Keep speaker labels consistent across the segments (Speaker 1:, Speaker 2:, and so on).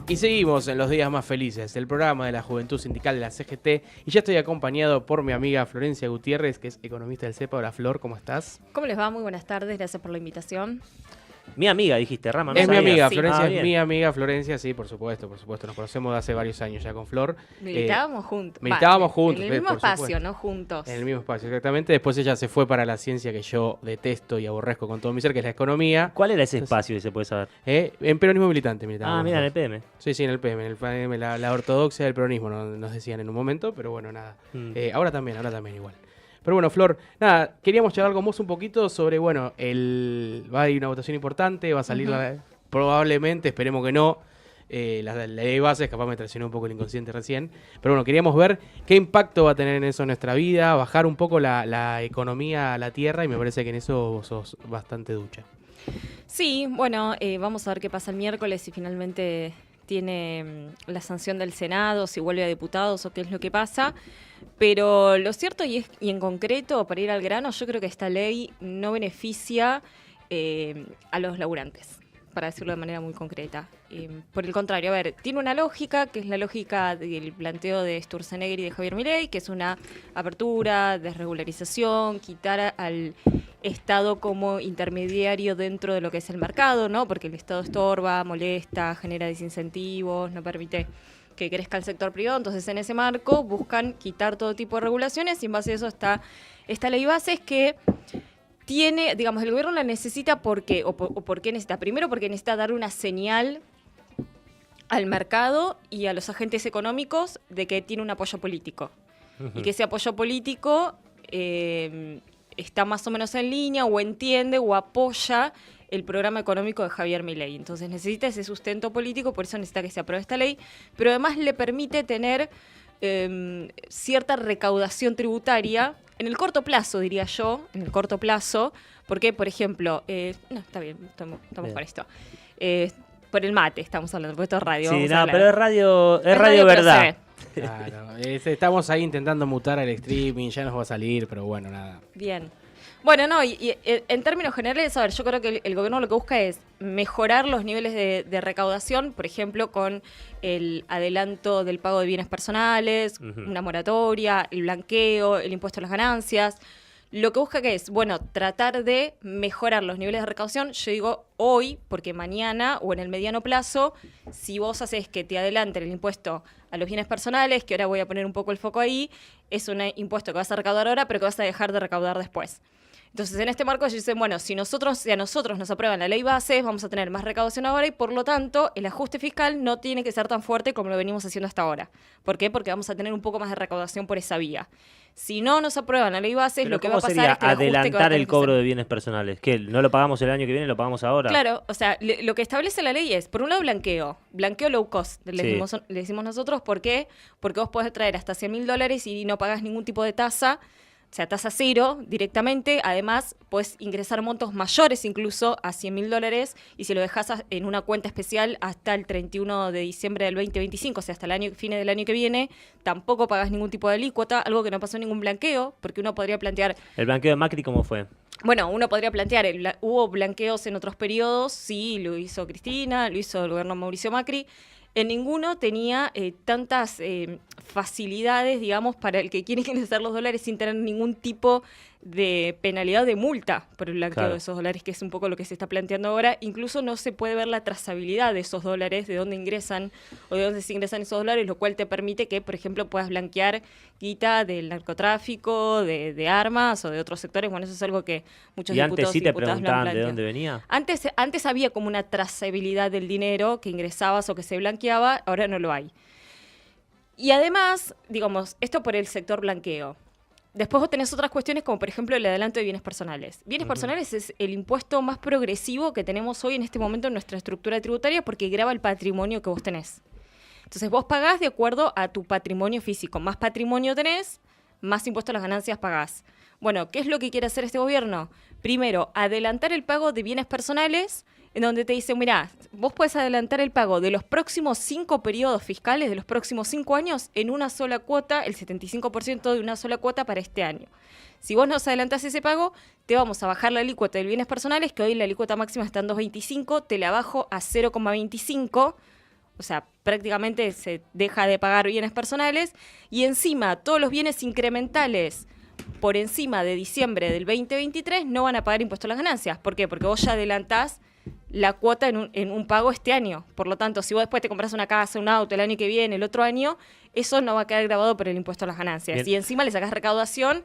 Speaker 1: Y seguimos en los días más felices, el programa de la Juventud Sindical de la CGT. Y ya estoy acompañado por mi amiga Florencia Gutiérrez, que es economista del CEPA. Hola Flor, ¿cómo estás?
Speaker 2: ¿Cómo les va? Muy buenas tardes, gracias por la invitación.
Speaker 3: Mi amiga, dijiste, Rama, ¿no?
Speaker 1: Es mi
Speaker 3: sabía.
Speaker 1: amiga,
Speaker 2: Sí.
Speaker 1: Florencia es
Speaker 3: bien.
Speaker 1: mi amiga Florencia, sí, por supuesto. Nos conocemos de hace varios años ya con Flor.
Speaker 2: Militábamos juntos.
Speaker 1: Militábamos juntos,
Speaker 2: En el mismo
Speaker 1: por
Speaker 2: espacio,
Speaker 1: supuesto.
Speaker 2: no juntos.
Speaker 1: En el mismo espacio, exactamente. Después ella se fue para la ciencia que yo detesto y aborrezco con todo mi ser, que es la economía.
Speaker 3: ¿Cuál era ese espacio, si se puede saber?
Speaker 1: En peronismo militante militábamos.
Speaker 3: Mira, en el
Speaker 1: nosotros.
Speaker 3: PM.
Speaker 1: Sí, en el PM, la ortodoxia del peronismo nos decían en un momento, pero bueno, nada. Ahora también igual. Pero bueno, Flor, nada, queríamos charlar con vos un poquito sobre, bueno, va a ir una votación importante, va a salir probablemente, esperemos que no, la ley de bases, capaz me traicionó un poco el inconsciente recién, pero bueno, queríamos ver qué impacto va a tener en eso en nuestra vida, bajar un poco la economía a la tierra, y me parece que en eso vos sos bastante ducha.
Speaker 2: Sí, bueno, vamos a ver qué pasa el miércoles, si finalmente tiene la sanción del Senado, si vuelve a diputados o qué es lo que pasa. Pero lo cierto, y en concreto, para ir al grano, yo creo que esta ley no beneficia a los laburantes, para decirlo de manera muy concreta. Por el contrario, a ver, tiene una lógica, que es la lógica del planteo de Sturzenegger y de Javier Milei, que es una apertura, desregularización, quitar al Estado como intermediario dentro de lo que es el mercado, ¿no? Porque el Estado estorba, molesta, genera desincentivos, no permite que crezca el sector privado. Entonces, en ese marco buscan quitar todo tipo de regulaciones, y en base a eso está esta ley bases que tiene, digamos, el gobierno la necesita porque, o por qué necesita. Primero, porque necesita dar una señal al mercado y a los agentes económicos de que tiene un apoyo político. Y que ese apoyo político está más o menos en línea, o entiende o apoya el programa económico de Javier Milei. Entonces necesita ese sustento político, por eso necesita que se apruebe esta ley, pero además le permite tener cierta recaudación tributaria en el corto plazo, diría yo, en el corto plazo, porque, por ejemplo, no, está bien, estamos para esto. Por el mate estamos hablando, porque esto es radio.
Speaker 3: Sí,
Speaker 2: vamos a
Speaker 3: no,
Speaker 2: hablar.
Speaker 3: pero es radio
Speaker 2: pero
Speaker 3: verdad.
Speaker 2: se ve.
Speaker 1: Claro, estamos ahí intentando mutar al streaming, ya nos va a salir, pero bueno, nada.
Speaker 2: Bien. Bueno, no, y en términos generales, a ver, yo creo que el gobierno lo que busca es mejorar los niveles de recaudación, por ejemplo, con el adelanto del pago de bienes personales, una moratoria, el blanqueo, el impuesto a las ganancias. Lo que busca que es, bueno, tratar de mejorar los niveles de recaudación, yo digo hoy, porque mañana o en el mediano plazo, si vos haces que te adelanten el impuesto a los bienes personales, que ahora voy a poner un poco el foco ahí, es un impuesto que vas a recaudar ahora, pero que vas a dejar de recaudar después. Entonces, en este marco ellos dicen, bueno, si a nosotros nos aprueban la ley bases, vamos a tener más recaudación ahora, y por lo tanto el ajuste fiscal no tiene que ser tan fuerte como lo venimos haciendo hasta ahora. ¿Por qué? Porque vamos a tener un poco más de recaudación por esa vía. Si no nos aprueban la ley bases,
Speaker 3: Pero
Speaker 2: lo que va
Speaker 3: ¿cómo
Speaker 2: a pasar
Speaker 3: sería
Speaker 2: es que el ajuste que va a
Speaker 3: adelantar
Speaker 2: tener
Speaker 3: el
Speaker 2: que
Speaker 3: cobro
Speaker 2: ser-
Speaker 3: de bienes personales? ¿Qué? ¿No lo pagamos el año que viene, lo pagamos ahora?
Speaker 2: Claro, o sea, lo que establece la ley es, por un lado, blanqueo low cost, le decimos nosotros. ¿Por qué? Porque vos podés traer hasta $100.000 y no pagás ningún tipo de tasa, o sea, tasa cero directamente. Además, puedes ingresar montos mayores incluso a $100.000, y si lo dejas en una cuenta especial hasta el 31 de diciembre del 2025, o sea, hasta el fin del año que viene, tampoco pagás ningún tipo de alícuota, algo que no pasó en ningún blanqueo, porque uno podría plantear,
Speaker 3: ¿El blanqueo de Macri cómo fue?
Speaker 2: bueno, uno podría plantear, hubo blanqueos en otros periodos, sí, lo hizo Cristina, lo hizo el gobierno de Mauricio Macri. En ninguno tenía tantas facilidades, digamos, para el que quiere ingresar los dólares sin tener ningún tipo de penalidad de multa por el blanqueo de esos dólares, que es un poco lo que se está planteando ahora. Incluso no se puede ver la trazabilidad de esos dólares, de dónde ingresan o de dónde se ingresan esos dólares, lo cual te permite que, por ejemplo, puedas blanquear guita del narcotráfico, de armas o de otros sectores. Bueno, eso es algo que muchos
Speaker 3: ¿Y antes
Speaker 2: diputados
Speaker 3: sí
Speaker 2: y
Speaker 3: te
Speaker 2: diputadas lo han
Speaker 3: preguntaban de
Speaker 2: planteado.
Speaker 3: dónde venía?
Speaker 2: Antes había como una trazabilidad del dinero que ingresabas o que se blanqueaba, ahora no lo hay. Y además, digamos, esto por el sector blanqueo. Después vos tenés otras cuestiones, como por ejemplo el adelanto de bienes personales. Bienes personales es el impuesto más progresivo que tenemos hoy en este momento en nuestra estructura tributaria, porque grava el patrimonio que vos tenés. Entonces vos pagás de acuerdo a tu patrimonio físico. Más patrimonio tenés, más impuesto a las ganancias pagás. Bueno, ¿qué es lo que quiere hacer este gobierno? Primero, adelantar el pago de bienes personales, en donde te dice, mirá, vos podés adelantar el pago de los próximos 5 periodos fiscales, de los próximos 5 años, en una sola cuota, el 75% de una sola cuota para este año. Si vos nos adelantás ese pago, te vamos a bajar la alícuota de bienes personales, que hoy la alícuota máxima está en 2.25, te la bajo a 0,25, O sea, prácticamente se deja de pagar bienes personales y encima todos los bienes incrementales por encima de diciembre del 2023 no van a pagar impuesto a las ganancias. ¿Por qué? Porque vos ya adelantás la cuota en un pago este año. Por lo tanto, si vos después te compras una casa, un auto el año que viene, el otro año, eso no va a quedar grabado por el impuesto a las ganancias.
Speaker 3: Bien.
Speaker 2: Y encima le sacás recaudación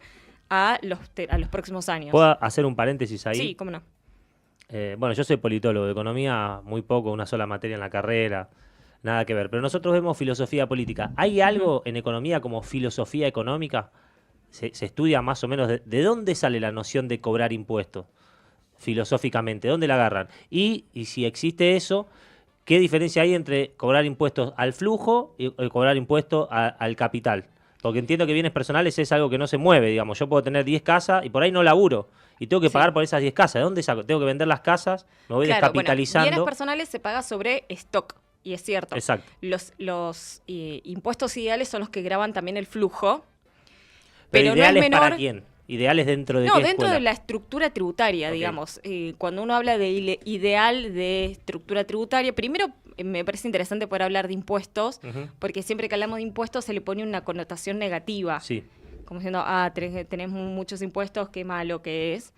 Speaker 2: a los próximos años.
Speaker 3: ¿Puedo hacer un paréntesis ahí?
Speaker 2: Sí, cómo no.
Speaker 3: Bueno, yo soy politólogo de economía, muy poco, una sola materia en la carrera, nada que ver. Pero nosotros vemos filosofía política. ¿Hay algo en economía como filosofía económica? Se estudia más o menos de dónde sale la noción de cobrar impuestos filosóficamente, ¿dónde la agarran? Y si existe eso, ¿qué diferencia hay entre cobrar impuestos al flujo y cobrar impuestos al capital? Porque entiendo que bienes personales es algo que no se mueve, digamos. Yo puedo tener 10 casas y por ahí no laburo. Y tengo que pagar por esas 10 casas. ¿De dónde saco? Tengo que vender las casas, me voy descapitalizando.
Speaker 2: Bueno, bienes personales se paga sobre stock, y es cierto.
Speaker 3: Exacto.
Speaker 2: Los impuestos ideales son los que graban también el flujo.
Speaker 3: Pero
Speaker 2: no
Speaker 3: ideales
Speaker 2: es menor.
Speaker 3: ¿para quién? ¿Ideales dentro de qué
Speaker 2: No, dentro
Speaker 3: escuela?
Speaker 2: de la estructura tributaria,
Speaker 3: Ok.
Speaker 2: digamos. Cuando uno habla de ideal de estructura tributaria, primero me parece interesante poder hablar de impuestos,
Speaker 3: Ujú.
Speaker 2: porque siempre que hablamos de impuestos se le pone una connotación negativa.
Speaker 3: Sí.
Speaker 2: Como diciendo, tenés muchos impuestos, qué malo que es.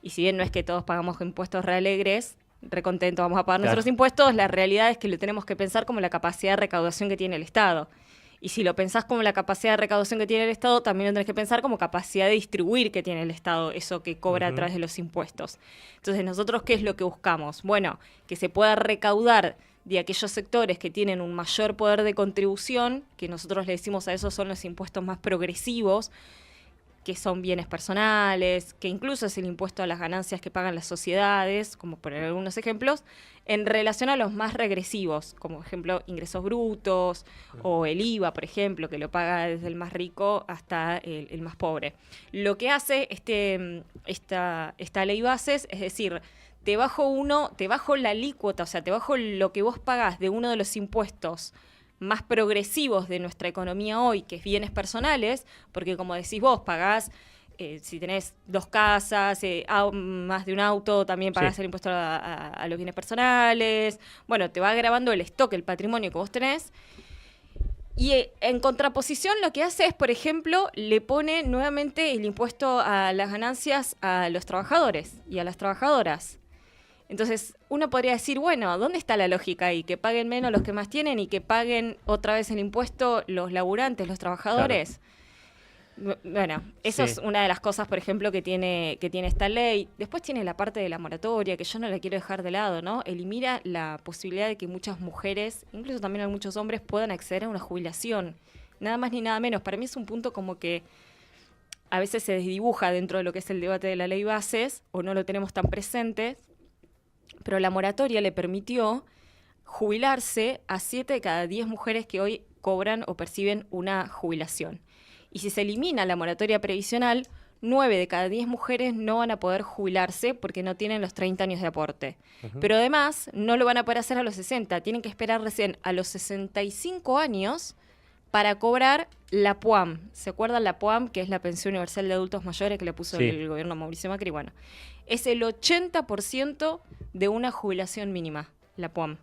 Speaker 2: Y si bien no es que todos pagamos impuestos realegres, recontento vamos a pagar
Speaker 3: Claro.
Speaker 2: nuestros impuestos, la realidad es que lo tenemos que pensar como la capacidad de recaudación que tiene el Estado. Y si lo pensás como la capacidad de recaudación que tiene el Estado, también lo tenés que pensar como capacidad de distribuir que tiene el Estado, eso que cobra a través de los impuestos. Entonces, ¿nosotros qué es lo que buscamos? Bueno, que se pueda recaudar de aquellos sectores que tienen un mayor poder de contribución, que nosotros le decimos a esos son los impuestos más progresivos, que son bienes personales, que incluso es el impuesto a las ganancias que pagan las sociedades, como poner algunos ejemplos, en relación a los más regresivos, como ejemplo ingresos brutos o el IVA, por ejemplo, que lo paga desde el más rico hasta el más pobre. Lo que hace esta ley bases, es decir, te bajo la alícuota, o sea, te bajo lo que vos pagás de uno de los impuestos más progresivos de nuestra economía hoy, que es bienes personales, porque como decís vos, pagás, si tenés 2 casas, más de un auto, también pagás
Speaker 3: Sí.
Speaker 2: el impuesto a los bienes personales. Bueno, te va agravando el stock, el patrimonio que vos tenés. Y en contraposición lo que hace es, por ejemplo, le pone nuevamente el impuesto a las ganancias a los trabajadores y a las trabajadoras. Entonces, uno podría decir, bueno, ¿dónde está la lógica ahí? Que paguen menos los que más tienen y que paguen otra vez el impuesto los laburantes, los trabajadores. Bueno, eso
Speaker 3: Sí.
Speaker 2: es una de las cosas, por ejemplo, que tiene esta ley. Después tiene la parte de la moratoria, que yo no la quiero dejar de lado, ¿no? Elimina la posibilidad de que muchas mujeres, incluso también muchos hombres, puedan acceder a una jubilación. Nada más ni nada menos. Para mí es un punto como que a veces se desdibuja dentro de lo que es el debate de la ley bases, o no lo tenemos tan presente, pero la moratoria le permitió jubilarse a 7 de cada 10 mujeres que hoy cobran o perciben una jubilación. Y si se elimina la moratoria previsional, 9 de cada 10 mujeres no van a poder jubilarse porque no tienen los 30 años de aporte. Pero además, no lo van a poder hacer a los 60, tienen que esperar recién a los 65 años para cobrar la PUAM. ¿Se acuerdan la PUAM, que es la Pensión Universal de Adultos Mayores que le puso
Speaker 3: Sí.
Speaker 2: el gobierno Mauricio Macri? Bueno, es el 80% de una jubilación mínima, la PUAM.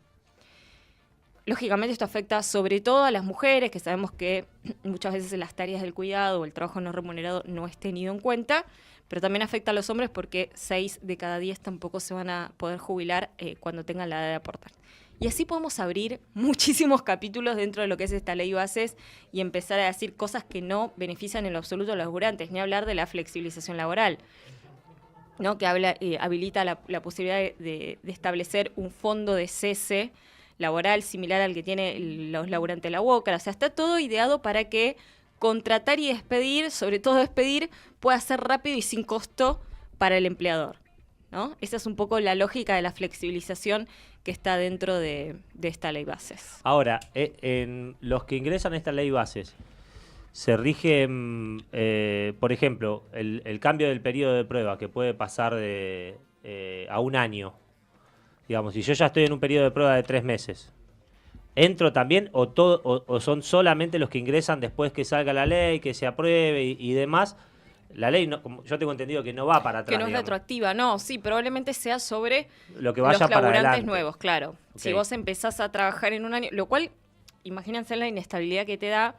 Speaker 2: Lógicamente esto afecta sobre todo a las mujeres, que sabemos que muchas veces en las tareas del cuidado o el trabajo no remunerado no es tenido en cuenta, pero también afecta a los hombres porque 6 de cada 10 tampoco se van a poder jubilar cuando tengan la edad de aportar. Y así podemos abrir muchísimos capítulos dentro de lo que es esta ley bases y empezar a decir cosas que no benefician en lo absoluto a los laburantes, ni hablar de la flexibilización laboral, ¿no? Que habilita la posibilidad de establecer un fondo de cese laboral similar al que tienen los laburantes de la UOCRA. O sea, está todo ideado para que contratar y despedir, sobre todo despedir, pueda ser rápido y sin costo para el empleador, ¿no? Esa es un poco la lógica de la flexibilización que está dentro de esta ley bases.
Speaker 3: Ahora, en los que ingresan a esta ley bases, se rige, por ejemplo, el cambio del periodo de prueba, que puede pasar a un año. Digamos, si yo ya estoy en un periodo de prueba de 3 meses, ¿entro también o son solamente los que ingresan después que salga la ley, que se apruebe y demás? La ley, no, como yo tengo entendido que no va para atrás.
Speaker 2: Que no es retroactiva, no, sí, probablemente sea sobre
Speaker 3: lo que vaya
Speaker 2: los
Speaker 3: para
Speaker 2: laburantes
Speaker 3: adelante.
Speaker 2: nuevos, claro.
Speaker 3: Okay.
Speaker 2: Si vos empezás a trabajar en un año, lo cual, imagínense la inestabilidad que te da,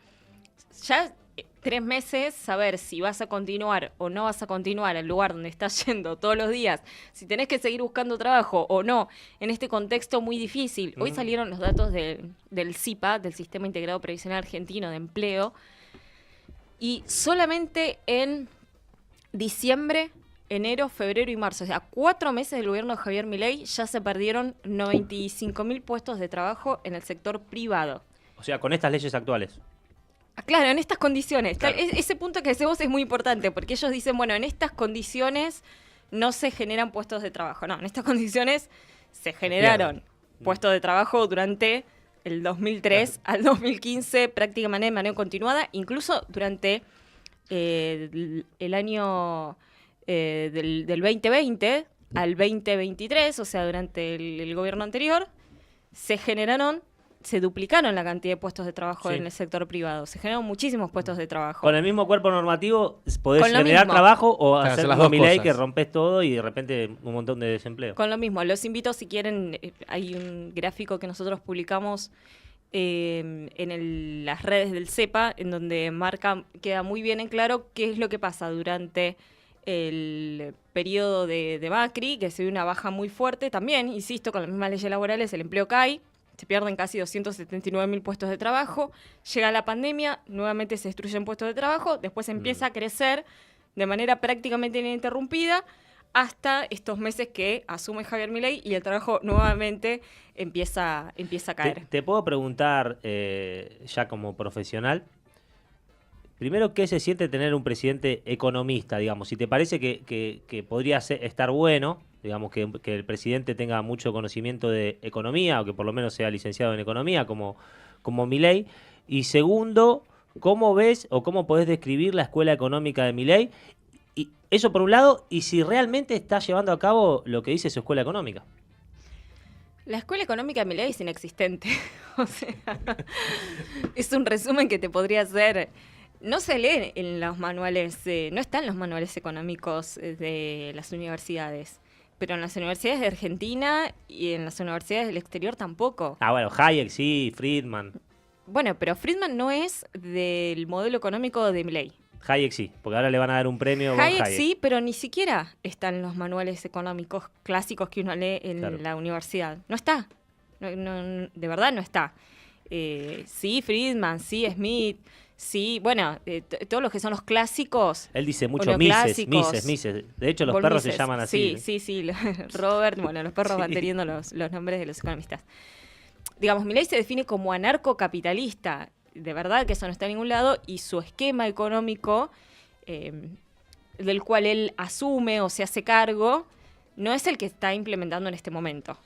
Speaker 2: ya 3 meses saber si vas a continuar o no vas a continuar al lugar donde estás yendo todos los días, si tenés que seguir buscando trabajo o no, en este contexto muy difícil. Hoy salieron los datos del CIPA, del Sistema Integrado Previsional Argentino de Empleo, y solamente en diciembre, enero, febrero y marzo, o sea, 4 meses del gobierno de Javier Milei, ya se perdieron 95.000 puestos de trabajo en el sector privado.
Speaker 3: O sea, con estas leyes actuales.
Speaker 2: Claro, en estas condiciones.
Speaker 3: Claro.
Speaker 2: Ese punto que hacemos es muy importante, porque ellos dicen, bueno, en estas condiciones no se generan puestos de trabajo. No, en estas condiciones se generaron puestos de trabajo durante el 2003 al 2015, prácticamente de manera continuada, incluso durante el año del 2020 al 2023, o sea, durante el gobierno anterior, se duplicaron la cantidad de puestos de trabajo en el sector privado. Se generaron muchísimos puestos de trabajo.
Speaker 3: Con el mismo cuerpo normativo podés
Speaker 2: Con lo
Speaker 3: generar
Speaker 2: mismo.
Speaker 3: trabajo o
Speaker 1: Claro,
Speaker 3: hacer
Speaker 1: son las
Speaker 3: como
Speaker 1: dos
Speaker 3: Milei
Speaker 1: cosas.
Speaker 3: que rompes todo y de repente un montón de desempleo.
Speaker 2: Con lo mismo, los invito si quieren, hay un gráfico que nosotros publicamos en las redes del CEPA, en donde queda muy bien en claro qué es lo que pasa durante el periodo de Macri, que se ve una baja muy fuerte también, insisto, con las mismas leyes laborales el empleo cae, se pierden casi 279.000 puestos de trabajo, llega la pandemia, nuevamente se destruyen puestos de trabajo, después empieza a crecer de manera prácticamente ininterrumpida hasta estos meses que asume Javier Milei y el trabajo nuevamente empieza a caer.
Speaker 3: Te puedo preguntar, ya como profesional, primero, ¿qué se siente tener un presidente economista, digamos? Si te parece que podría estar bueno, digamos, que el presidente tenga mucho conocimiento de economía, o que por lo menos sea licenciado en economía, como Milei. Y segundo, ¿cómo ves o cómo podés describir la escuela económica de Milei? Y eso por un lado, y si realmente está llevando a cabo lo que dice su escuela económica.
Speaker 2: La escuela económica de Milei es inexistente. O sea, es un resumen que te podría hacer. No se lee en los manuales, no está en los manuales económicos de las universidades, pero en las universidades de Argentina y en las universidades del exterior tampoco.
Speaker 3: Ah, bueno, Hayek sí, Friedman.
Speaker 2: Bueno, pero Friedman no es del modelo económico de Milei.
Speaker 3: Hayek sí, porque ahora le van a dar un premio con
Speaker 2: Hayek
Speaker 3: Hayek.
Speaker 2: sí, pero ni siquiera está en los manuales económicos clásicos que uno lee en
Speaker 3: Claro.
Speaker 2: la universidad. No está. No, de verdad no está. Sí, Friedman, sí, Smith, sí, bueno, todos los que son los clásicos.
Speaker 3: Él dice
Speaker 2: o
Speaker 3: mucho
Speaker 2: neoclásicos.
Speaker 3: Mises. De hecho, los
Speaker 2: Paul
Speaker 3: perros se
Speaker 2: Mises.
Speaker 3: llaman así.
Speaker 2: Sí, Robert, bueno, los perros van
Speaker 3: Sí.
Speaker 2: teniendo los nombres de los economistas. Digamos, Milei se define como anarcocapitalista, de verdad que eso no está en ningún lado, y su esquema económico, del cual él asume o se hace cargo, no es el que está implementando en este momento.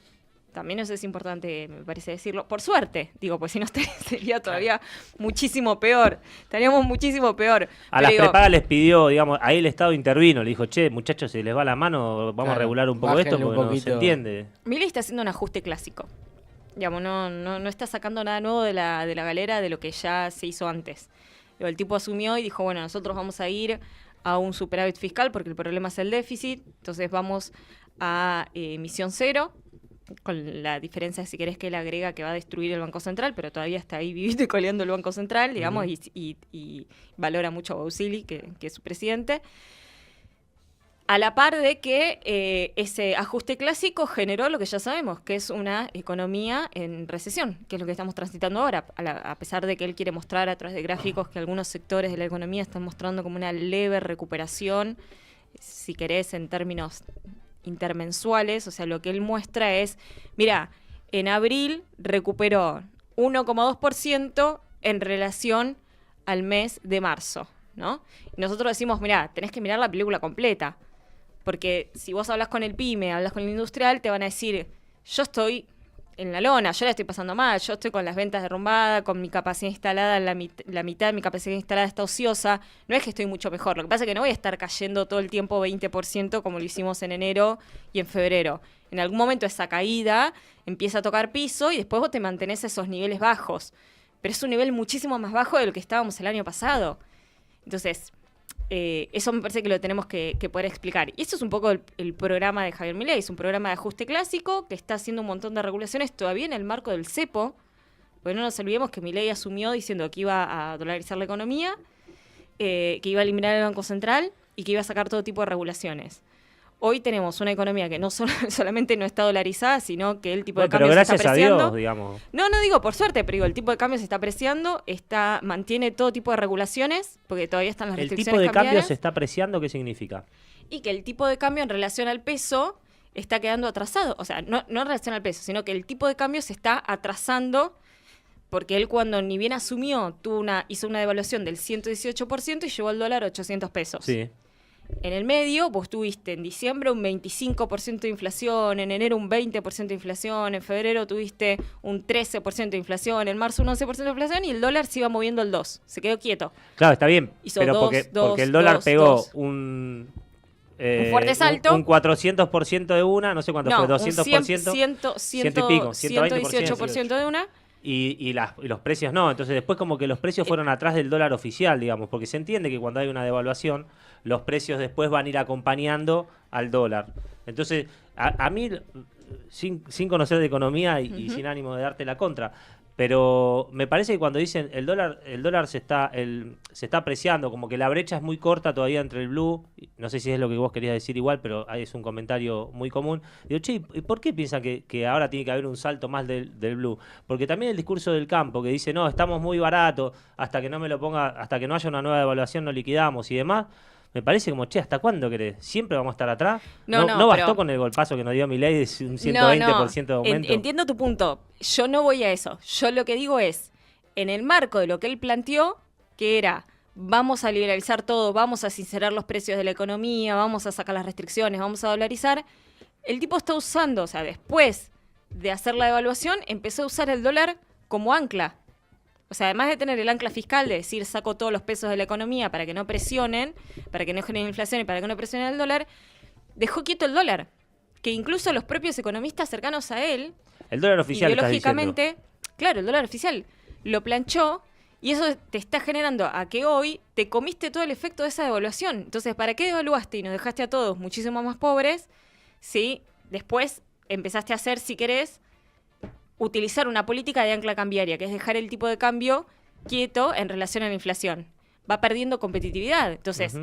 Speaker 2: También eso es importante, me parece decirlo. Por suerte, digo, pues si no sería todavía muchísimo peor. Estaríamos muchísimo peor.
Speaker 3: A
Speaker 2: Pero
Speaker 3: las
Speaker 2: digo,
Speaker 3: prepagas les pidió, digamos, ahí el Estado intervino, le dijo, che, muchachos, se les va la mano, vamos a
Speaker 1: Claro,
Speaker 3: regular un poco esto
Speaker 1: bájenle un
Speaker 3: porque no se
Speaker 1: poquito.
Speaker 3: entiende.
Speaker 2: Milei está haciendo un ajuste clásico. Digamos, no está sacando nada nuevo de la galera de lo que ya se hizo antes. Digo, el tipo asumió y dijo, bueno, nosotros vamos a ir a un superávit fiscal porque el problema es el déficit, entonces vamos a emisión cero, con la diferencia, si querés, que él agrega que va a destruir el Banco Central, pero todavía está ahí vivito y coleando el Banco Central, digamos, y valora mucho a Bausili, que es su presidente. A la par de que ese ajuste clásico generó lo que ya sabemos, que es una economía en recesión, que es lo que estamos transitando ahora, a pesar de que él quiere mostrar a través de gráficos que algunos sectores de la economía están mostrando como una leve recuperación, si querés, en términos intermensuales. O sea, lo que él muestra es, mira, en abril recuperó 1,2% en relación al mes de marzo, ¿no? Y nosotros decimos, mira, tenés que mirar la película completa, porque si vos hablas con el pyme, hablas con el industrial, te van a decir, yo estoy en la lona, yo la estoy pasando mal, yo estoy con las ventas derrumbadas, con mi capacidad instalada, la mitad de mi capacidad instalada está ociosa, no es que estoy mucho mejor, lo que pasa es que no voy a estar cayendo todo el tiempo 20% como lo hicimos en enero y en febrero. En algún momento esa caída empieza a tocar piso y después vos te mantenés esos niveles bajos, pero es un nivel muchísimo más bajo de lo que estábamos el año pasado. Entonces, eso me parece que lo tenemos que poder explicar. Y eso es un poco el programa de Javier Milei. Es un programa de ajuste clásico que está haciendo un montón de regulaciones todavía en el marco del cepo. Porque no nos olvidemos que Milei asumió diciendo que iba a dolarizar la economía, que iba a eliminar el Banco Central y que iba a sacar todo tipo de regulaciones. Hoy tenemos una economía que no solamente no está dolarizada, sino que el tipo de cambio se está apreciando.
Speaker 3: Pero gracias a Dios, digamos.
Speaker 2: No digo por suerte, pero digo, el tipo de cambio se está apreciando, mantiene todo tipo de regulaciones, porque todavía están las restricciones
Speaker 3: ¿El tipo de
Speaker 2: cambiarias.
Speaker 3: cambio se está apreciando? ¿Qué significa?
Speaker 2: Y que el tipo de cambio en relación al peso está quedando atrasado. O sea, no en relación al peso, sino que el tipo de cambio se está atrasando, porque él cuando ni bien asumió, hizo una devaluación del 118% y llevó al dólar a 800 pesos.
Speaker 3: Sí.
Speaker 2: En el medio, vos tuviste en diciembre un 25% de inflación, en enero un 20% de inflación, en febrero tuviste un 13% de inflación, en marzo un 11% de inflación y el dólar se iba moviendo el 2%. Se quedó quieto.
Speaker 3: Claro, está bien,
Speaker 2: Hizo
Speaker 3: pero porque el dólar pegó un
Speaker 2: fuerte salto.
Speaker 3: Un 400% de una, no sé cuánto fue, 200%.
Speaker 2: Ciento
Speaker 3: y pico,
Speaker 2: 118% de una.
Speaker 3: Y los precios no, entonces después como que los precios fueron atrás del dólar oficial, digamos, porque se entiende que cuando hay una devaluación, los precios después van a ir acompañando al dólar. Entonces, a mí, sin conocer de economía y sin ánimo de darte la contra, pero me parece que cuando dicen el dólar se está apreciando, como que la brecha es muy corta todavía entre el blue, no sé si es lo que vos querías decir igual, pero ahí es un comentario muy común. Digo, che, ¿y por qué piensan que ahora tiene que haber un salto más del blue? Porque también el discurso del campo que dice, no, estamos muy baratos, hasta que no haya una nueva devaluación no liquidamos y demás. Me parece como, che, ¿hasta cuándo querés? ¿Siempre vamos a estar atrás? ¿No bastó pero con el golpazo que nos dio Milei de un 120% de aumento?
Speaker 2: Entiendo tu punto. Yo no voy a eso. Yo lo que digo es, en el marco de lo que él planteó, que era, vamos a liberalizar todo, vamos a sincerar los precios de la economía, vamos a sacar las restricciones, vamos a dolarizar, el tipo está usando, o sea, después de hacer la devaluación, empezó a usar el dólar como ancla. O sea, además de tener el ancla fiscal, de decir, saco todos los pesos de la economía para que no presionen, para que no generen inflación y para que no presionen el dólar, dejó quieto el dólar. Que incluso los propios economistas cercanos a él,
Speaker 3: el dólar oficial,
Speaker 2: ideológicamente, claro, el dólar oficial, lo planchó y eso te está generando a que hoy te comiste todo el efecto de esa devaluación. Entonces, ¿para qué devaluaste y nos dejaste a todos muchísimo más pobres si después empezaste a hacer, si querés, utilizar una política de ancla cambiaria, que es dejar el tipo de cambio quieto en relación a la inflación? Va perdiendo competitividad. Entonces,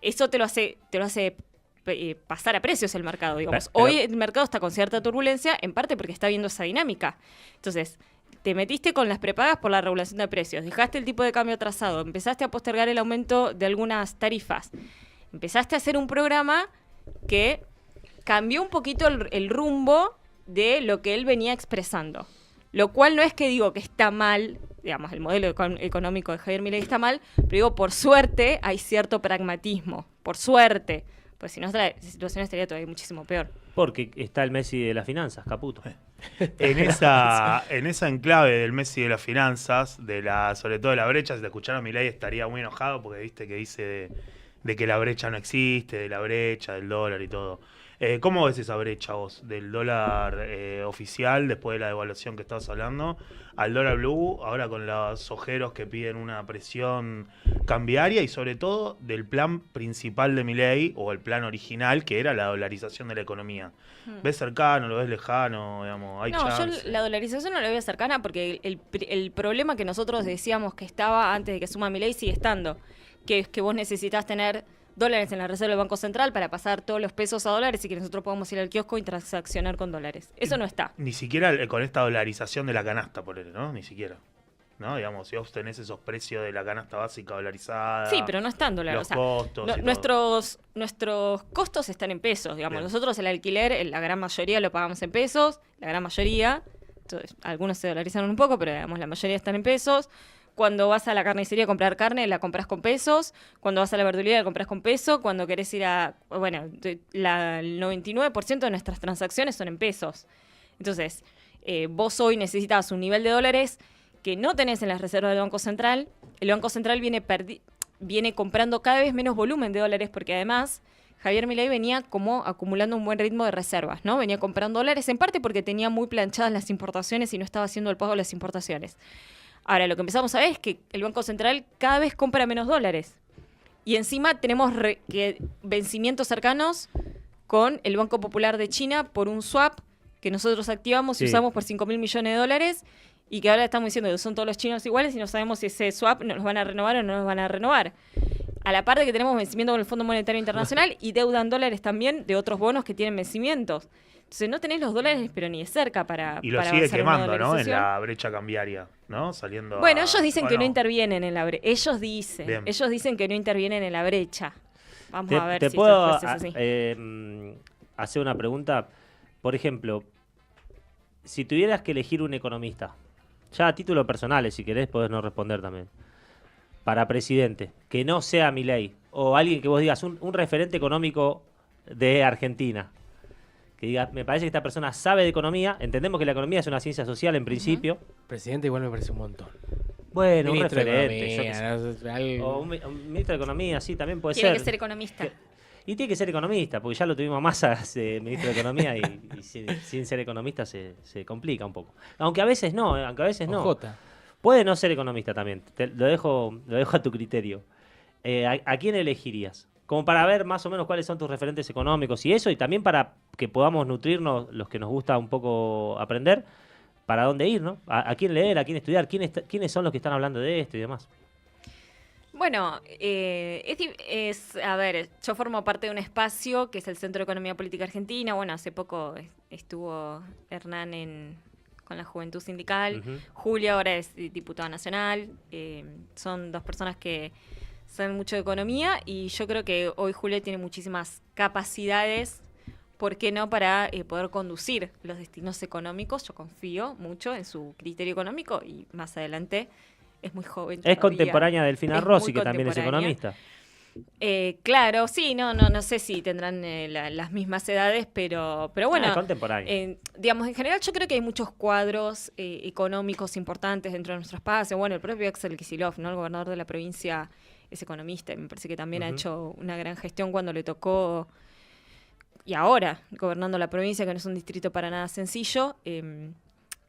Speaker 2: eso te lo hace pasar a precios el mercado, digamos. Hoy el mercado está con cierta turbulencia, en parte porque está viendo esa dinámica. Entonces, te metiste con las prepagas por la regulación de precios, dejaste el tipo de cambio atrasado, empezaste a postergar el aumento de algunas tarifas, empezaste a hacer un programa que cambió un poquito el rumbo de lo que él venía expresando. Lo cual no es que digo que está mal, digamos, el modelo económico de Javier Milei está mal, pero digo, por suerte hay cierto pragmatismo. Por suerte. Pues si no, la situación estaría todavía muchísimo peor.
Speaker 3: Porque está el Messi de las finanzas, Caputo.
Speaker 4: En esa enclave del Messi de las finanzas, sobre todo de la brecha, si te escucharon a Milei estaría muy enojado porque viste que dice de que la brecha no existe, de la brecha, del dólar y todo. ¿Cómo ves esa brecha vos? Del dólar oficial, después de la devaluación que estabas hablando, al dólar blue, ahora con los ojeros que piden una presión cambiaria y sobre todo del plan principal de Milei, o el plan original, que era la dolarización de la economía. ¿Ves cercano, lo ves lejano? Digamos, ¿hay chance?
Speaker 2: Yo la dolarización no la veo cercana porque el problema que nosotros decíamos que estaba antes de que suma Milei sigue estando, que es que vos necesitas tener dólares en la reserva del Banco Central para pasar todos los pesos a dólares y que nosotros podamos ir al kiosco y transaccionar con dólares. Eso no está.
Speaker 4: Ni siquiera con esta dolarización de la canasta, por él, ¿no? Ni siquiera. ¿No? Digamos, si vos tenés esos precios de la canasta básica dolarizada.
Speaker 2: Sí, pero no están dólares.
Speaker 4: Los costos.
Speaker 2: Nuestros costos están en pesos, digamos. Bien. Nosotros el alquiler, la gran mayoría lo pagamos en pesos, la gran mayoría. Entonces, algunos se dolarizaron un poco, pero digamos, la mayoría están en pesos. Cuando vas a la carnicería a comprar carne, la compras con pesos. Cuando vas a la verdulería, la compras con peso. Cuando querés ir el 99% de nuestras transacciones son en pesos. Entonces, vos hoy necesitas un nivel de dólares que no tenés en las reservas del Banco Central. El Banco Central viene comprando cada vez menos volumen de dólares porque además Javier Milei venía como acumulando un buen ritmo de reservas, ¿no? Venía comprando dólares en parte porque tenía muy planchadas las importaciones y no estaba haciendo el pago de las importaciones. Ahora, lo que empezamos a ver es que el Banco Central cada vez compra menos dólares. Y encima tenemos vencimientos cercanos con el Banco Popular de China por un swap que nosotros activamos y usamos por $5.000 millones, y que ahora estamos diciendo que son todos los chinos iguales y no sabemos si ese swap nos van a renovar o no nos van a renovar. A la par de que tenemos vencimiento con el Fondo Monetario Internacional y deuda en dólares también de otros bonos que tienen vencimientos. Entonces no tenés los dólares, pero ni de cerca para
Speaker 4: y lo
Speaker 2: para
Speaker 4: sigue
Speaker 2: avanzar en una
Speaker 4: quemando, ¿no? En
Speaker 2: dolarización.
Speaker 4: la brecha cambiaria, ¿no? Saliendo
Speaker 2: Bueno, ellos dicen que no
Speaker 4: bueno,
Speaker 2: intervienen en la brecha. Ellos dicen que no intervienen en la brecha. Vamos a ver
Speaker 3: te
Speaker 2: si
Speaker 3: puedo
Speaker 2: esto es así.
Speaker 3: hacer una pregunta. Por ejemplo, si tuvieras que elegir un economista, ya a título personal, si querés podés no responder también, para presidente, que no sea Milei, o alguien que vos digas, un referente económico de Argentina, que diga, me parece que esta persona sabe de economía, entendemos que la economía es una ciencia social en principio.
Speaker 1: Presidente igual me parece un montón.
Speaker 3: Bueno,
Speaker 1: Ministro
Speaker 3: un
Speaker 1: de
Speaker 3: referente.
Speaker 1: Economía,
Speaker 3: Yo qué sé.
Speaker 1: algo-
Speaker 3: O un ministro de Economía, sí, también puede
Speaker 2: Tiene
Speaker 3: ser.
Speaker 2: que ser economista.
Speaker 3: Y tiene que ser economista, porque ya lo tuvimos más a ministro de Economía y sin ser economista se complica un poco. Aunque a veces no,
Speaker 1: Ojota.
Speaker 3: Puede no ser economista también, lo dejo a tu criterio. ¿A quién elegirías? Como para ver más o menos cuáles son tus referentes económicos y eso, y también para que podamos nutrirnos, los que nos gusta un poco aprender, para dónde ir, ¿no? ¿A quién leer, a quién estudiar, quiénes son los que están hablando de esto y demás?
Speaker 2: Bueno, a ver, yo formo parte de un espacio que es el Centro de Economía Política Argentina. Bueno, hace poco estuvo Hernán con la Juventud Sindical.
Speaker 3: Ujú.
Speaker 2: Julio ahora es diputada nacional. Son dos personas que saben mucho de economía y yo creo que hoy Julio tiene muchísimas capacidades, ¿por qué no?, para poder conducir los destinos económicos. Yo confío mucho en su criterio económico y más adelante... Es muy joven.
Speaker 3: Es
Speaker 2: todavía.
Speaker 3: contemporánea de Delfina
Speaker 2: Es
Speaker 3: Rossi,
Speaker 2: muy
Speaker 3: que también es
Speaker 2: contemporánea.
Speaker 3: economista.
Speaker 2: Claro, sí, no sé si tendrán las mismas edades, pero bueno,
Speaker 3: Es contemporánea.
Speaker 2: digamos, en general yo creo que hay muchos cuadros económicos importantes dentro de nuestro espacio. Bueno, el propio Axel Kicillof, ¿no? El gobernador de la provincia, es economista y me parece que también ha hecho una gran gestión cuando le tocó, y ahora, gobernando la provincia, que no es un distrito para nada sencillo.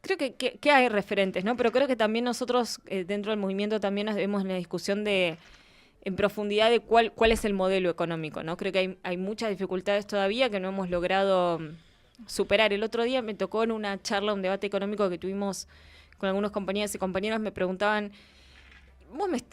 Speaker 2: Creo que hay referentes, ¿no? Pero creo que también nosotros, dentro del movimiento, también nos vemos en la discusión en profundidad de cuál es el modelo económico, ¿no? Creo que hay muchas dificultades todavía que no hemos logrado superar. El otro día me tocó en una charla, un debate económico que tuvimos con algunos compañeros y compañeras, me preguntaban,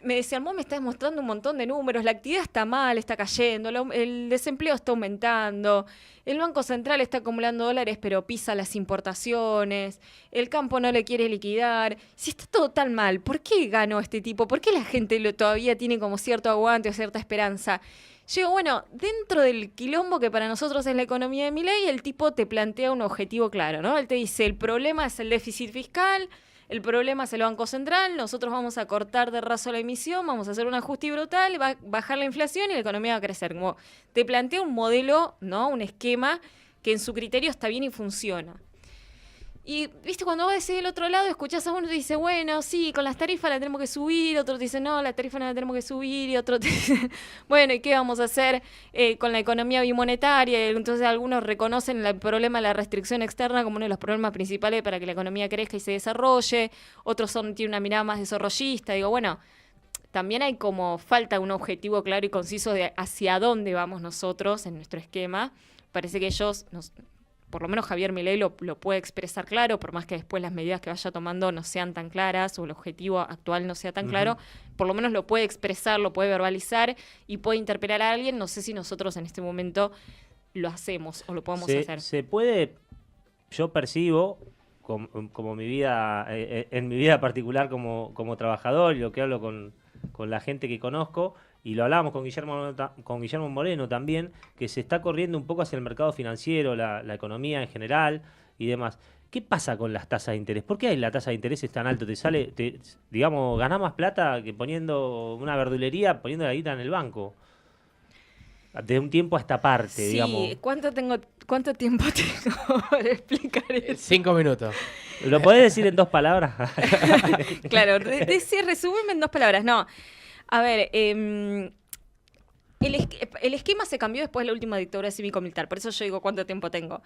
Speaker 2: me decían, vos me estás mostrando un montón de números, la actividad está mal, está cayendo, el desempleo está aumentando, el Banco Central está acumulando dólares pero pisa las importaciones, el campo no le quiere liquidar. Si está todo tan mal, ¿por qué ganó este tipo? ¿Por qué la gente todavía tiene como cierto aguante o cierta esperanza? Yo digo, bueno, dentro del quilombo que para nosotros es la economía de Milei, el tipo te plantea un objetivo claro, ¿no? Él te dice, el problema es el déficit fiscal, el problema es el Banco Central, nosotros vamos a cortar de raso la emisión, vamos a hacer un ajuste brutal, va a bajar la inflación y la economía va a crecer. Como te plantea un modelo, ¿no? Un esquema que en su criterio está bien y funciona. Y, viste, cuando vos decís del otro lado, escuchás a uno y te dice, bueno, sí, con las tarifas la tenemos que subir, otro te dice, no, la tarifa no la tenemos que subir, y otro te dice, bueno, ¿y qué vamos a hacer con la economía bimonetaria? Y entonces algunos reconocen el problema de la restricción externa como uno de los problemas principales para que la economía crezca y se desarrolle, otros tienen una mirada más desarrollista. Digo, bueno, también hay como falta un objetivo claro y conciso de hacia dónde vamos nosotros en nuestro esquema. Parece que ellos... por lo menos Javier Milei lo puede expresar claro, por más que después las medidas que vaya tomando no sean tan claras o el objetivo actual no sea tan claro, por lo menos lo puede expresar, lo puede verbalizar y puede interpelar a alguien. No sé si nosotros en este momento lo hacemos o lo podemos hacer.
Speaker 3: Se puede, yo percibo, como mi vida, en mi vida particular como trabajador y lo que hablo con la gente que conozco, y lo hablábamos con Guillermo Moreno también, que se está corriendo un poco hacia el mercado financiero, la economía en general y demás. ¿Qué pasa con las tasas de interés? ¿Por qué la tasa de interés es tan alto? Digamos, ganás más plata que poniendo una verdulería, poniendo la guita en el banco. De un tiempo a esta parte, digamos.
Speaker 2: ¿Cuánto tiempo tengo para explicar eso?
Speaker 1: 5 minutos.
Speaker 3: ¿Lo podés decir en 2 palabras?
Speaker 2: Claro, resúmeme en 2 palabras. No, a ver, el esquema se cambió después de la última dictadura cívico-militar, por eso yo digo cuánto tiempo tengo.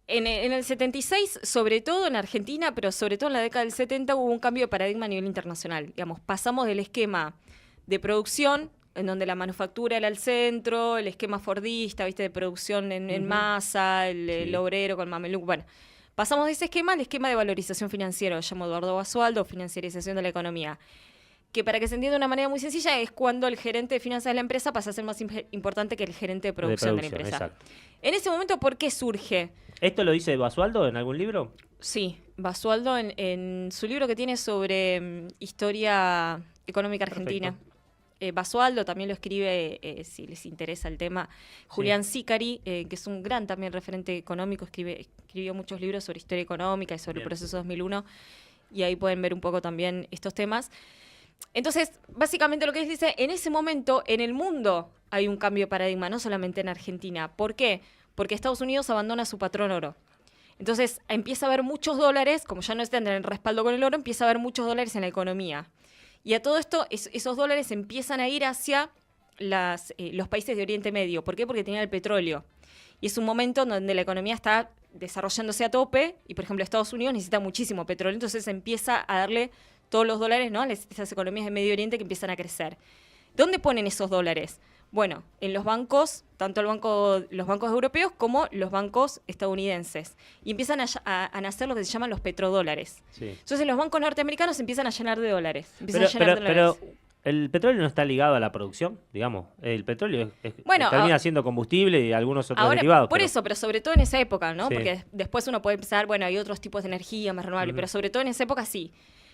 Speaker 2: En el 76, sobre todo en Argentina, pero sobre todo en la década del 70, hubo un cambio de paradigma a nivel internacional. Digamos, pasamos del esquema de producción en donde la manufactura era el centro, el esquema fordista, ¿viste? De producción en masa, el obrero con mameluco. Bueno, pasamos de ese esquema al esquema de valorización financiera, lo llamo Eduardo Basualdo, financiarización de la economía. Que para que se entienda de una manera muy sencilla es cuando el gerente de finanzas de la empresa pasa a ser más importante que el gerente de producción de la empresa.
Speaker 3: Exacto.
Speaker 2: En ese momento, ¿por qué surge?
Speaker 3: ¿Esto lo dice Basualdo en algún libro?
Speaker 2: Sí, Basualdo en su libro que tiene sobre historia económica argentina. Basualdo también lo escribe, si les interesa el tema, Julián Sicari, que es un gran también referente económico, escribió muchos libros sobre historia económica y sobre el proceso 2001, y ahí pueden ver un poco también estos temas. Entonces, básicamente lo que dice, en ese momento, en el mundo hay un cambio de paradigma, no solamente en Argentina. ¿Por qué? Porque Estados Unidos abandona su patrón oro. Entonces, empieza a haber muchos dólares, como ya no están en el respaldo con el oro, empieza a haber muchos dólares en la economía. Y a todo esto, esos dólares empiezan a ir hacia los países de Oriente Medio. ¿Por qué? Porque tenían el petróleo. Y es un momento donde la economía está desarrollándose a tope, y por ejemplo Estados Unidos necesita muchísimo petróleo, entonces empieza a darle todos los dólares, ¿no?, a esas economías de Medio Oriente que empiezan a crecer. ¿Dónde ponen esos dólares? Bueno, en los bancos, tanto los bancos europeos como los bancos estadounidenses. Y empiezan a nacer lo que se llaman los petrodólares. Sí. Entonces los bancos norteamericanos empiezan a llenar de dólares.
Speaker 3: Pero el petróleo no está ligado a la producción, digamos. El petróleo termina siendo combustible y algunos otros derivados.
Speaker 2: Por eso, pero sobre todo en esa época, ¿no? Sí. Porque después uno puede pensar, bueno, hay otros tipos de energía más renovables, pero sobre todo en esa época sí.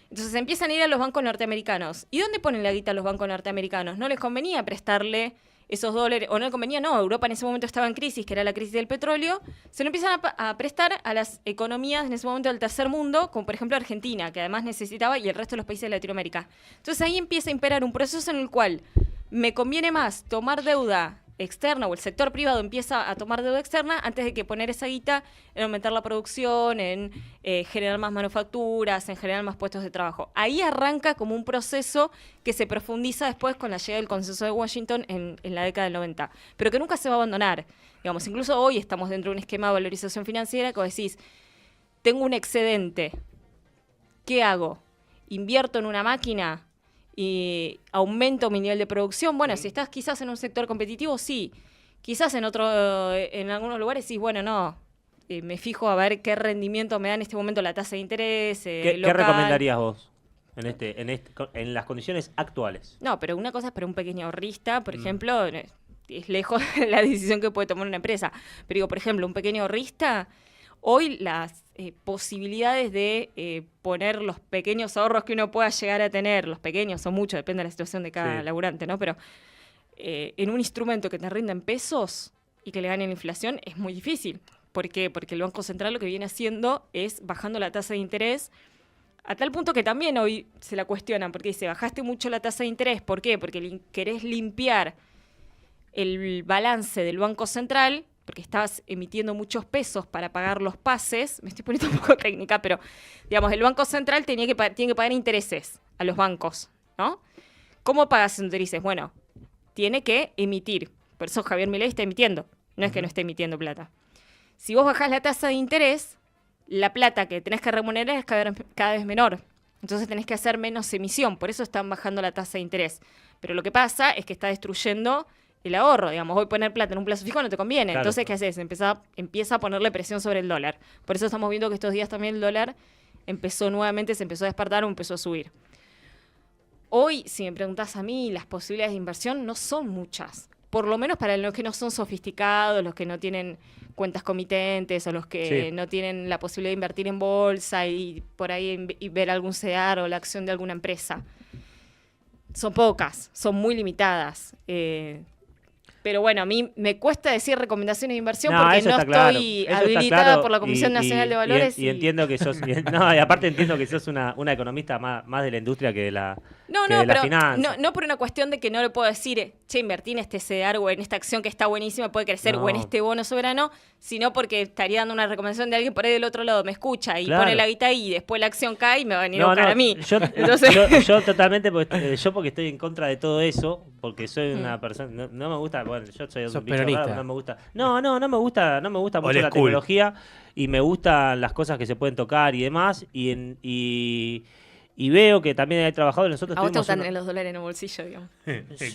Speaker 2: Entonces empiezan a ir a los bancos norteamericanos. ¿Y dónde ponen la guita a los bancos norteamericanos? No les convenía prestarle esos dólares, o no les convenía, no. Europa en ese momento estaba en crisis, que era la crisis del petróleo. Se lo empiezan a prestar a las economías en ese momento del tercer mundo, como por ejemplo Argentina, que además necesitaba, y el resto de los países de Latinoamérica. Entonces ahí empieza a imperar un proceso en el cual me conviene más tomar deuda externa, o el sector privado empieza a tomar deuda externa antes de que poner esa guita en aumentar la producción, en generar más manufacturas, en generar más puestos de trabajo. Ahí arranca como un proceso que se profundiza después con la llegada del consenso de Washington en la década del 90, pero que nunca se va a abandonar. Digamos, incluso hoy estamos dentro de un esquema de valorización financiera que vos decís, tengo un excedente, ¿qué hago? ¿Invierto en una máquina y aumento mi nivel de producción? Bueno, si estás quizás en un sector competitivo, sí. Quizás en algunos lugares sí, bueno, no. Me fijo a ver qué rendimiento me da en este momento la tasa de interés
Speaker 3: ¿Qué recomendarías vos en las condiciones actuales?
Speaker 2: No, pero una cosa es para un pequeño ahorrista, por ejemplo, es lejos la decisión que puede tomar una empresa. Pero digo, por ejemplo, un pequeño ahorrista, hoy las posibilidades de poner los pequeños ahorros que uno pueda llegar a tener, los pequeños o muchos, depende de la situación de cada laburante, ¿no? Pero en un instrumento que te rinda en pesos y que le gane la inflación es muy difícil. ¿Por qué? Porque el Banco Central lo que viene haciendo es bajando la tasa de interés a tal punto que también hoy se la cuestionan, porque dice, bajaste mucho la tasa de interés. ¿Por qué? Porque querés limpiar el balance del Banco Central, porque estabas emitiendo muchos pesos para pagar los pases. Me estoy poniendo un poco técnica, pero digamos, el Banco Central tiene que pagar intereses a los bancos, ¿no? ¿Cómo pagas esos intereses? Bueno, tiene que emitir. Por eso Javier Milei está emitiendo. No es que no esté emitiendo plata. Si vos bajás la tasa de interés, la plata que tenés que remunerar es cada vez menor. Entonces tenés que hacer menos emisión. Por eso están bajando la tasa de interés. Pero lo que pasa es que está destruyendo el ahorro. Digamos, hoy poner plata en un plazo fijo no te conviene. Claro. Entonces, ¿qué haces? Empieza a ponerle presión sobre el dólar. Por eso estamos viendo que estos días también el dólar se empezó a despertar o empezó a subir. Hoy, si me preguntás a mí, las posibilidades de inversión no son muchas. Por lo menos para los que no son sofisticados, los que no tienen cuentas comitentes o los que no tienen la posibilidad de invertir en bolsa y por ahí y ver algún CEDAR o la acción de alguna empresa. Son pocas, son muy limitadas. Pero bueno, a mí me cuesta decir recomendaciones de inversión porque no estoy habilitada por la Comisión Nacional de Valores.
Speaker 3: Y entiendo que sos... No, y aparte entiendo que sos una economista más de la industria que de la finanza.
Speaker 2: No por una cuestión de que no le puedo decir, che, invertí en este CEDAR o en esta acción que está buenísima, puede crecer, o en este bono soberano, sino porque estaría dando una recomendación de alguien por ahí del otro lado, me escucha y pone la guita ahí y después la acción cae y me va a venir a buscar a mí.
Speaker 3: Yo totalmente, porque estoy en contra de todo eso, porque soy una persona... No me gusta... Bueno, yo soy un bicho raro, no me gusta. No me gusta mucho la tecnología y me gustan las cosas que se pueden tocar y demás. Y Y veo que también hay trabajadores. Nosotros
Speaker 2: A vos te
Speaker 3: tuvimos
Speaker 2: gustan
Speaker 3: una-
Speaker 2: tener los dólares en el bolsillo, digamos.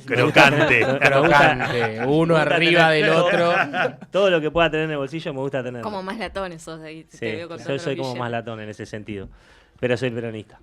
Speaker 4: Crocante.
Speaker 1: Crocante, uno
Speaker 3: me gusta
Speaker 1: arriba
Speaker 3: tener
Speaker 1: del otro.
Speaker 3: Todo lo que pueda tener en el bolsillo me gusta tener.
Speaker 2: Como más latones sos de ahí.
Speaker 3: Sí,
Speaker 2: te veo con
Speaker 3: yo
Speaker 2: todos
Speaker 3: soy
Speaker 2: los
Speaker 3: como más
Speaker 2: billetes.
Speaker 3: latón en ese sentido. Pero soy peronista.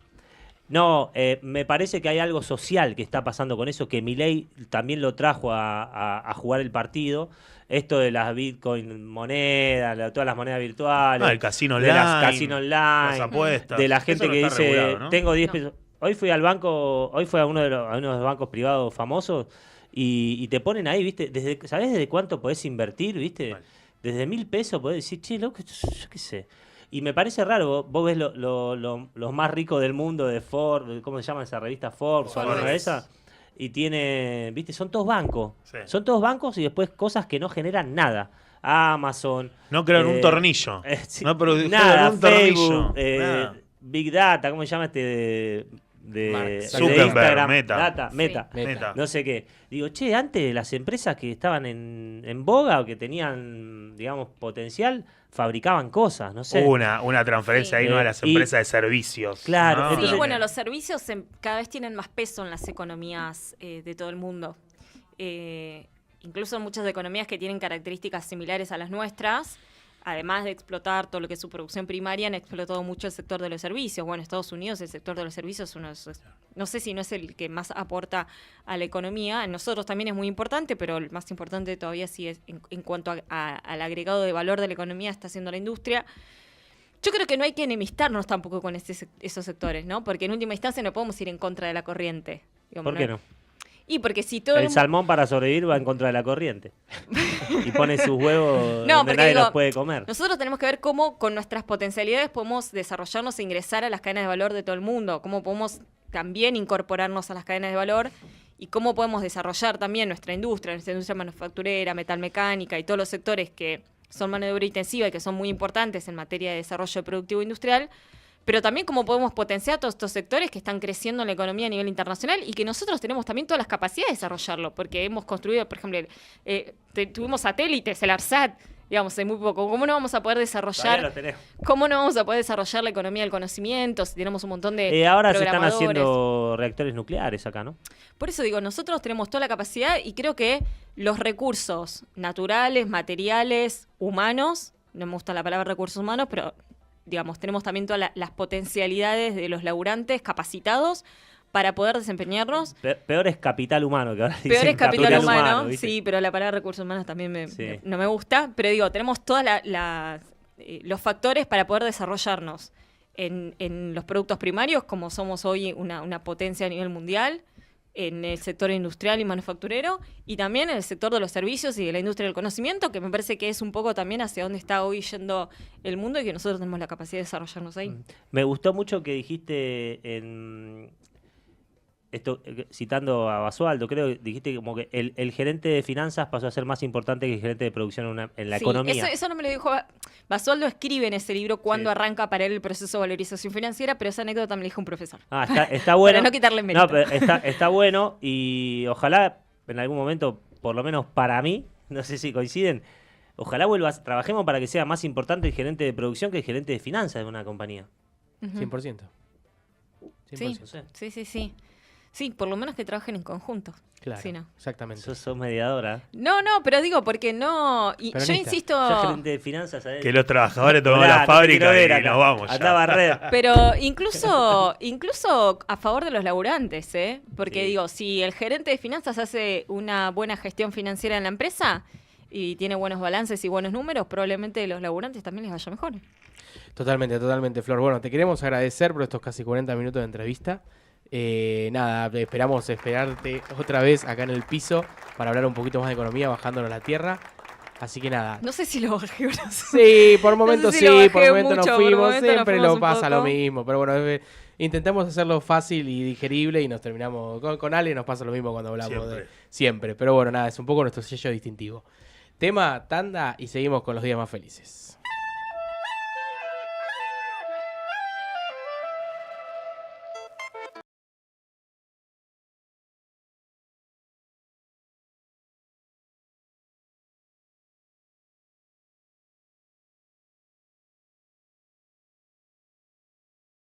Speaker 3: No, me parece que hay algo social que está pasando con eso, que Milei también lo trajo a jugar el partido. Esto de las Bitcoin monedas, todas las monedas virtuales.
Speaker 4: No, el casino
Speaker 3: de las
Speaker 4: online,
Speaker 3: casinos
Speaker 4: las
Speaker 3: online.
Speaker 4: apuestas.
Speaker 3: De la
Speaker 4: Eso
Speaker 3: gente
Speaker 4: no
Speaker 3: que
Speaker 4: está
Speaker 3: dice,
Speaker 4: regulado, ¿no?
Speaker 3: tengo 10
Speaker 2: No.
Speaker 3: pesos. Hoy fui al banco, hoy fui a uno de los bancos privados famosos y te ponen ahí, ¿viste? ¿Sabés desde cuánto podés invertir, viste?
Speaker 4: Vale.
Speaker 3: Desde 1.000 pesos podés decir, che, loco, yo qué sé. Y me parece raro, vos ves los más ricos del mundo de Forbes, ¿cómo se llama esa revista Forbes o alguna de
Speaker 4: Forbes.
Speaker 3: esas? Y tiene, viste, son todos bancos.
Speaker 4: Sí.
Speaker 3: Son todos bancos y después cosas que no generan nada. Amazon.
Speaker 4: No creo en un
Speaker 3: eh,
Speaker 4: tornillo.
Speaker 3: sí,
Speaker 4: No produjeron
Speaker 3: nada,
Speaker 4: un tornillo.
Speaker 3: Facebook,
Speaker 4: Nada.
Speaker 3: Big Data, ¿cómo se llama
Speaker 1: Mark
Speaker 3: de
Speaker 4: Zuckerberg,
Speaker 3: Instagram?
Speaker 4: Meta.
Speaker 3: Data,
Speaker 2: Sí.
Speaker 3: Meta.
Speaker 4: Neta.
Speaker 3: No sé qué. Digo, che, antes las empresas que estaban en boga o que tenían, digamos, potencial, fabricaban cosas, no sé.
Speaker 4: Una transferencia
Speaker 2: Sí.
Speaker 4: ahí, ¿no? A las
Speaker 3: Y-
Speaker 4: empresas de servicios.
Speaker 3: Claro,
Speaker 4: ¿no?
Speaker 2: Sí,
Speaker 3: entonces-
Speaker 2: bueno, los servicios cada vez tienen más peso en las economías de todo el mundo. Incluso en muchas economías que tienen características similares a las nuestras, además de explotar todo lo que es su producción primaria, han explotado mucho el sector de los servicios. Bueno, Estados Unidos, el sector de los servicios, no sé si no es el que más aporta a la economía. En nosotros también es muy importante, pero el más importante todavía sí es en cuanto al agregado de valor de la economía está haciendo la industria. Yo creo que no hay que enemistarnos tampoco con esos sectores, ¿no? Porque en última instancia no podemos ir en contra de la corriente. Digamos,
Speaker 3: ¿Por qué no?
Speaker 2: Y porque si todo
Speaker 3: El salmón para sobrevivir va en contra de la corriente. Y pone sus huevos
Speaker 2: No,
Speaker 3: donde
Speaker 2: porque
Speaker 3: nadie
Speaker 2: digo,
Speaker 3: los puede comer.
Speaker 2: nosotros tenemos que ver cómo con nuestras potencialidades podemos desarrollarnos e ingresar a las cadenas de valor de todo el mundo, cómo podemos también incorporarnos a las cadenas de valor y cómo podemos desarrollar también nuestra industria manufacturera, metalmecánica y todos los sectores que son mano de obra intensiva y que son muy importantes en materia de desarrollo productivo industrial, pero también cómo podemos potenciar todos estos sectores que están creciendo en la economía a nivel internacional y que nosotros tenemos también todas las capacidades de desarrollarlo, porque hemos construido, por ejemplo, tuvimos satélites, el ARSAT, digamos, hay muy poco. ¿Cómo no vamos a poder
Speaker 3: Todavía
Speaker 2: desarrollar
Speaker 3: lo tenemos.
Speaker 2: ¿Cómo no vamos a poder desarrollar la economía del conocimiento si tenemos un montón de
Speaker 3: Ahora se están
Speaker 2: programadores?
Speaker 3: haciendo reactores nucleares acá, ¿no?
Speaker 2: Por eso digo, nosotros tenemos toda la capacidad y creo que los recursos naturales, materiales, humanos, no me gusta la palabra recursos humanos, pero digamos, tenemos también todas las potencialidades de los laburantes capacitados para poder desempeñarnos.
Speaker 3: Peor es capital humano, que ahora
Speaker 2: Peor
Speaker 3: dicen
Speaker 2: es capital humano,
Speaker 3: ¿viste?
Speaker 2: sí, pero la palabra recursos humanos también
Speaker 3: Sí.
Speaker 2: no me gusta. Pero digo, tenemos todos los factores para poder desarrollarnos en los productos primarios, como somos hoy una potencia a nivel mundial, en el sector industrial y manufacturero, y también en el sector de los servicios y de la industria del conocimiento, que me parece que es un poco también hacia dónde está hoy yendo el mundo y que nosotros tenemos la capacidad de desarrollarnos ahí.
Speaker 3: Me gustó mucho que dijiste esto, citando a Basualdo, creo que dijiste como que el gerente de finanzas pasó a ser más importante que el gerente de producción en la
Speaker 2: Sí,
Speaker 3: economía.
Speaker 2: Eso no me lo dijo. Basualdo escribe en ese libro cuándo
Speaker 3: Sí.
Speaker 2: arranca para él el proceso de valorización financiera, pero esa anécdota me la dijo un profesor.
Speaker 3: Está bueno.
Speaker 2: Para no quitarle mérito.
Speaker 3: No, pero está bueno y ojalá en algún momento, por lo menos para mí, no sé si coinciden, ojalá trabajemos para que sea más importante el gerente de producción que el gerente de finanzas de una compañía.
Speaker 2: Ujú.
Speaker 1: 100%. 100%.
Speaker 3: No sé.
Speaker 2: Sí. Sí, por lo menos que trabajen en conjunto.
Speaker 1: Claro,
Speaker 2: Sí, no.
Speaker 1: exactamente.
Speaker 3: Sos mediadora.
Speaker 2: No, pero digo, porque no. Y yo
Speaker 1: Peronista.
Speaker 2: insisto.
Speaker 3: Yo gerente de finanzas, ¿sabes?
Speaker 4: Que los trabajadores tomamos
Speaker 3: Hola,
Speaker 4: la
Speaker 3: no te
Speaker 4: fábrica
Speaker 3: quiero ver
Speaker 4: y
Speaker 3: acá.
Speaker 4: nos vamos
Speaker 3: Andá a
Speaker 4: ya.
Speaker 3: barrer.
Speaker 2: Pero incluso a favor de los laburantes, ¿eh? Porque
Speaker 3: Sí.
Speaker 2: digo, si el gerente de finanzas hace una buena gestión financiera en la empresa y tiene buenos balances y buenos números, probablemente a los laburantes también les vaya mejor.
Speaker 1: Totalmente, Flor. Bueno, te queremos agradecer por estos casi 40 minutos de entrevista. Nada, esperamos esperarte otra vez acá en el piso para hablar un poquito más de economía, bajándonos a la tierra. Así que nada.
Speaker 2: No sé si lo bajé o no.
Speaker 1: Sí, por momentos
Speaker 2: si lo
Speaker 1: sí,
Speaker 2: bajé
Speaker 1: por momentos
Speaker 2: mucho,
Speaker 1: nos
Speaker 2: por
Speaker 1: fuimos,
Speaker 2: momentos nos
Speaker 1: siempre
Speaker 2: fuimos
Speaker 1: lo
Speaker 2: un
Speaker 1: pasa lo
Speaker 2: poco.
Speaker 1: mismo. Pero bueno, intentamos hacerlo fácil y digerible y nos terminamos. Con Ale nos pasa lo mismo cuando hablamos de siempre. Pero bueno, nada, es un poco nuestro sello distintivo. Tema, tanda y seguimos con los días más felices.